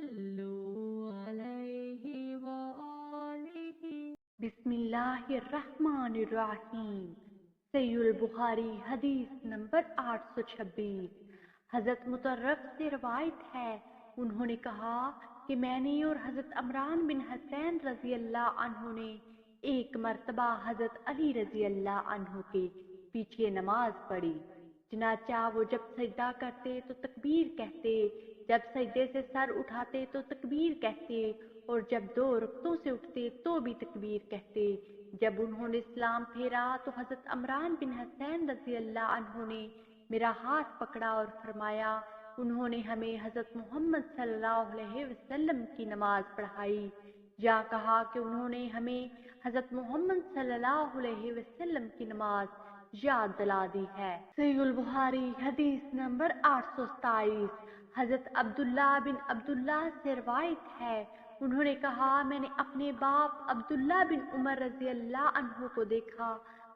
صلوا عليه وآله. बिस्मिल्लाहिर्रहमानिर्रहीम। सहीहुल बुखारी हदीस नंबर 826। हजरत मुतर्रफ से रवायत है, उन्होंने कहा कि मैंने और हजरत अमरान बिन हसैन रजी अल्लाह अन्हु ने एक मर्तबा हजरत अली रजी अल्लाह अन्हु के पीछे नमाज पढ़ी। चनाचा वो जब सजदा करते तो तकबीर कहते, जब सजदे से सर उठाते तो तकबीर कहते, और जब दो रकतों से उठते तो भी तकबीर कहते। जब उन्होंने सलाम फेरा तो हजरत अमरान बिन हसैन रजी अल्लाह अन्हु ने मेरा हाथ पकड़ा और फरमाया, उन्होंने हमें हजरत मोहम्मद सल्लल्लाहु अलैहि वसल्लम की नमाज पढ़ाई। या कहा कि उन्होंने हमें हजरत मोहम्मद सल्लल्लाहु अलैहि वसल्लम की नमाज याद दिला दी है। सहीहुल बुखारी हदीस नंबर 827। हजरत अब्दुल्ला बिन अब्दुल्ला से रवायत है, उन्होंने कहा मैंने अपने बाप अब्दुल्ला बिन उमर रजी अल्लाह अन्हु को देखा,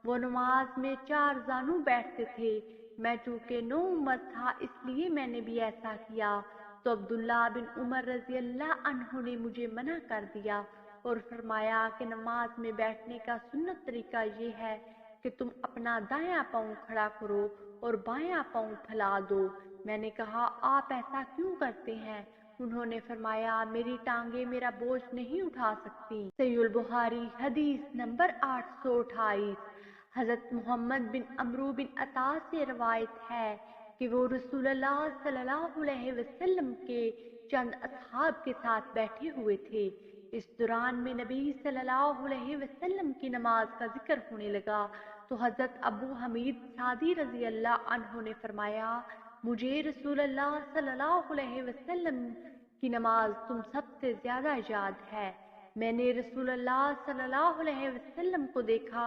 वो नमाज में 4 जानू बैठते थे। मैं चूंकि नो उम्र था इसलिए मैंने भी ऐसा किया, तो अब्दुल्ला बिन उमर रजी अल्लाह अन्हु ने मुझे मना कर दिया और फरमाया कि नमाज में बैठने का सुन्नत तरीका ये है कि तुम अपना दायां पाँव खड़ा करो और बायां पाँव फैला दो। मैंने कहा आप ऐसा क्यों करते हैं? उन्होंने फरमाया मेरी टांगे मेरा बोझ नहीं उठा सकती। सहीहुल बुखारी हदीस नंबर 828। हजरत मोहम्मद बिन अमरू बिन अता से रवायत है कि वो रसूलुल्लाह सल्लल्लाहु अलैहि वसल्लम के चंद असहाब के साथ बैठे हुए थे। इस दौरान में नबी सल्लल्लाहु अलैहि वसल्लम की नमाज का जिक्र होने लगा तो हजरत अबू हमीद सादी रजी अल्लाह अन्हु ने फरमाया, मुझे रसूलुल्लाह सल्लल्लाहु अलैहि वसल्लम की नमाज तुम सबसे ज्यादा याद है। मैंने रसूलुल्लाह सल्लल्लाहु अलैहि वसल्लम को देखा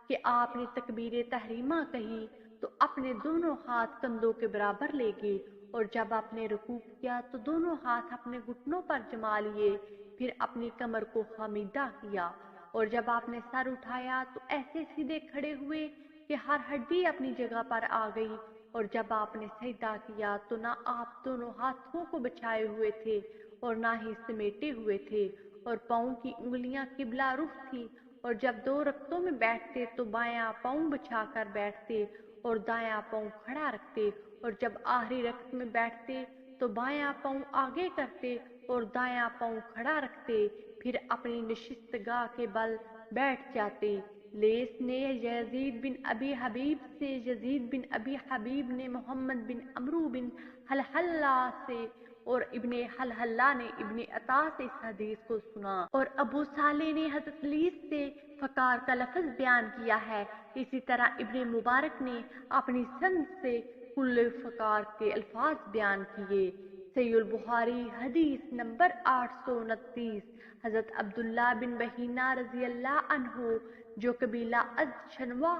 कि आपने तकबीर तहरीमा कही तो अपने दोनों हाथ कंधों के बराबर ले गए, और जब आपने रुकू किया तो दोनों हाथ अपने घुटनों पर जमा लिए, फिर अपनी कमर को हमीदा किया, और जब आपने सर उठाया तो ऐसे सीधे खड़े हुए कि हर हड्डी अपनी जगह पर आ गई, और जब आपने सजदा किया तो ना आप दोनों हाथों को बिछाए हुए थे और ना ही समेटे हुए थे, और पाँव की उंगलियां किबला रुख थी, और जब 2 रकतों में बैठते तो बायां पाँव बिछाकर बैठते और दायां पाँव खड़ा रखते, और जब आखिरी रकत में बैठते तो बायां पाँव आगे करते और दायां पाँव खड़ा रखते, फिर अपनी नशिस्तगाह के बल बैठ जाते। लेस ने यजीद बिन अबी हबीब से, यजीद बिन अबी हबीब ने मोहम्मद बिन अमरू बिन हलहल्ला से, और इब्ने हलहल्ला ने इब्ने अता से इस हदीस को सुना, और अबू साले ने हजरत लीस से फकार का लफ्ज बयान किया है। इसी तरह इब्ने मुबारक ने अपनी संद से कुल फकार के अल्फाज बयान किए। सहीहुल बुखारी हदीस नंबर 829। हजरत अब्दुल्ला बिन बहीना रजी अल्लाह अन्हु जो कबीला अज़शनवा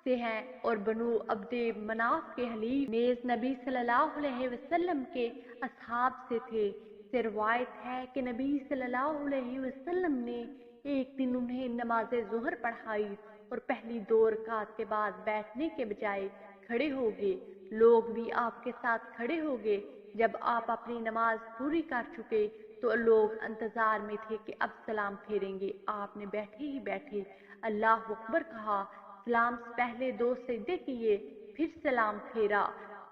से हैं और बनु अब्दे मनाफ के हलीफ नेज नबी सल्लल्लाहु अलैहि वसल्लम के असहाब से थे, से रवायत है कि नबी सल्लल्लाहु अलैहि वसल्लम ने एक दिन उन्हें नमाज ज़ोहर पढ़ाई और पहली 2 रकात के बाद बैठने के बजाय खड़े हो गए। लोग भी आपके साथ खड़े हो गए। जब आप अपनी नमाज पूरी कर चुके तो लोग इंतजार में थे कि अब सलाम फेरेंगे। आपने बैठे ही बैठे अल्लाह अकबर कहा, सलाम से पहले 2 सजदे किए, फिर सलाम फेरा।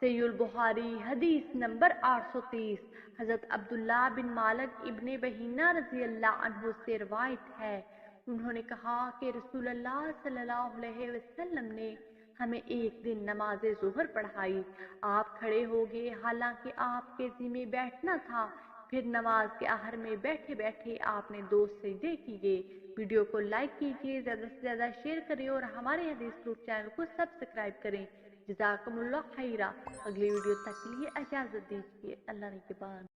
सहीहुल बुखारी हदीस नंबर 830। हजरत अब्दुल्ला बिन मालिक इब्ने बहीना रजी अल्लाह अन्हु से रवायत है, उन्होंने कहा कि रसूलुल्लाह सल्लल्लाहु अलैहि वसल्लम ने हमें एक दिन नमाज ज़ोहर पढ़ाई। आप खड़े हो गए हालांकि आपके ज़िम्मे बैठना था। फिर नमाज के आखिर में बैठे बैठे आपने 2 सजदे किए। वीडियो को लाइक कीजिए, ज़्यादा से ज़्यादा शेयर करें और हमारे हदीस ग्रुप चैनल को सब्सक्राइब करें। जज़ाकुमुल्लाह खैरा। अगली वीडियो तक के लिए इजाज़त दीजिए। अल्लाह ने के बाद।